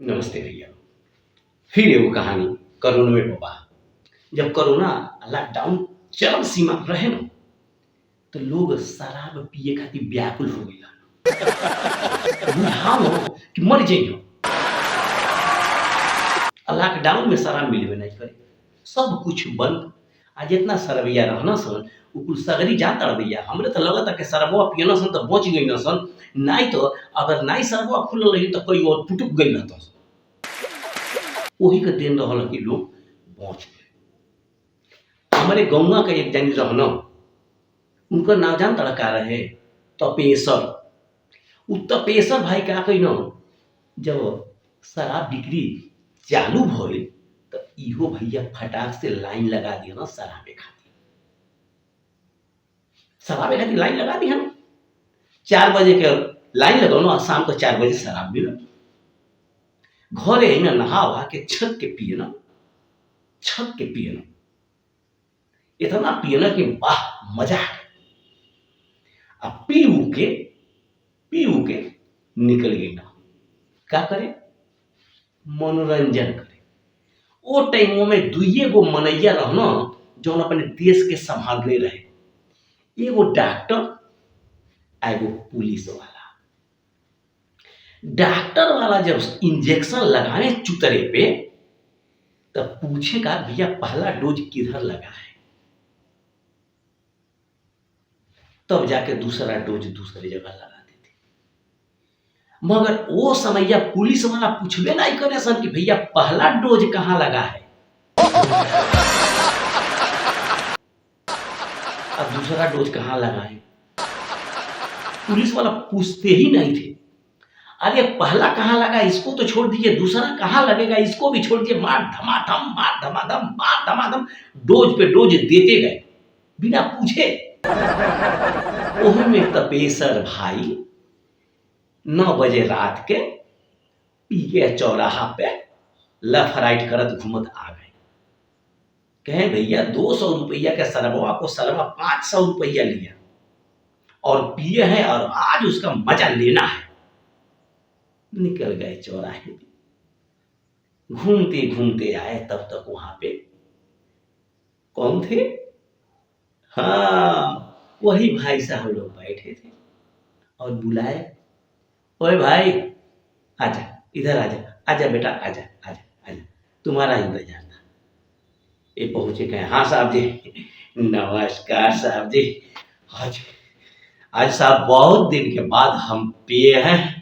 नमस्ते भैया। फिर एगो कहानी कोरोना में बा। जब कोरोना लॉकडाउन चरम सीमा पर रहे न, तो लोग शराब पिए खातिर व्याकुल हो गइल। बुझाओ कि मर जइहो। लॉकडाउन में शराब मिलबे नहीं करे, सब कुछ बंद। आ जितना शरबिया रहना सन उ कुल सगरी जाता भैया। हमरे तो लगता कि शरबवा पियना सन तो बच गई न सन, नहीं तो अगर नहीं शरबवा खुलल रही तो कोई और फुटुक गई रहता सन। वही के देन रहल कि लोग बच गए। हमारे गौवा का एक जन रहना, उनका नाम जान तड़का रहे तपेसर। उ तपेसर भाई का कही न, जब शराब बिक्री चालू भइल तो इहो भैया फटाक से लाइन लगा दिया ना शराबे खातिर। शराबे खातिर लाइन लगा दी हम 4 बजे के लाइन लगाओ ना, शाम को 4 बजे शराब मिलल। घरे ही ना नहा वहा के छक के पिए ना, छक के पिए ना, इतना पिए ना कि वाह मजा आ गया। अब पी ऊ के निकल गई ना, का करे मनोरंजन करे। ओ टाइमों में दुइये गो मनैया रहना जौन अपने देश के संभालने रहे, एगो डॉक्टर आ एगो पुलिस वाला। डॉक्टर वाला जब इंजेक्शन लगाने चुतरे पे तब पूछेगा भैया पहला डोज किधर लगा है, तब जाके दूसरा डोज दूसरी जगह लगा देते। मगर वो समैया पुलिस वाला पूछबे नहीं करे सन कि भैया पहला डोज कहाँ लगा है, अब दूसरा डोज कहाँ लगा है। पुलिस वाला पूछते ही नहीं थे। अरे पहला कहाँ लगा इसको तो छोड़ दीजिए, दूसरा कहाँ लगेगा इसको भी छोड़ दीजिए। मार धमाधम मार धमाधम मार धमाधम डोज पे डोज देते गए बिना पूछे। ओही में तपेसर भाई 9 बजे रात के पी के चौराहा पे लेफ्ट राइट करत घूमत आ गए। कहे भैया 200 रुपया के सरबवा को सरबा 500 रुपया लिया और पिए हैं और आज उसका मजा लेना है। निकल गए चौराहे पे, घूमते घूमते आए, तब तक वहां पे कौन थे, हाँ वही भाई साहब लोग बैठे थे और बुलाए, ओए भाई आजा इधर आजा, आजा बेटा आजा आजा आजा, तुम्हारा इंतजार था। ये पहुंचे कहे हाँ साहब जी, नमस्कार साहब जी। आज साहब बहुत दिन के बाद हम पिए हैं,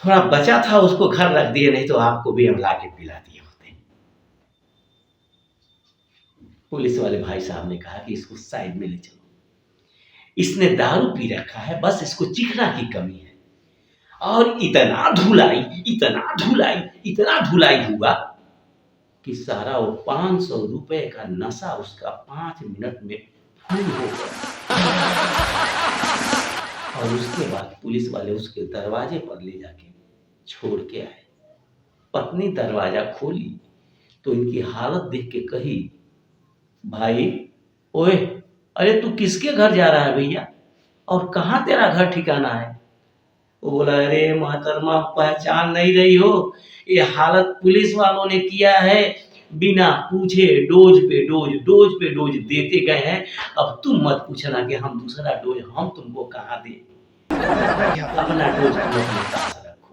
थोड़ा बचा था उसको घर रख दिए, नहीं तो आपको भी हम ला के पिला दिए होते। पुलिस वाले भाई साहब ने कहा कि इसको साइड में ले चलो, इसने दारू पी रखा है, बस इसको चिखना की कमी है। और इतना धुलाई इतना धुलाई इतना धुलाई हुआ कि सारा वो 500 रुपए का नशा उसका 5 मिनट में फूल हो गया। और उसके बाद पुलिस वाले उसके दरवाजे पर ले जाके छोड़ के आए। पत्नी दरवाजा खोली तो इनकी हालत देख के कही, भाई ओए, अरे तू किसके घर जा रहा है भैया, और कहाँ तेरा घर ठिकाना है। वो बोला अरे मोहतरमा पहचान नहीं रही हो, ये हालत पुलिस वालों ने किया है, बिना पूछे डोज पे डोज देते गए हैं। अब तुम मत पूछना कि हम दूसरा डोज हम तुमको कहाँ दे, अपना डोज तुम अपने पास रखो।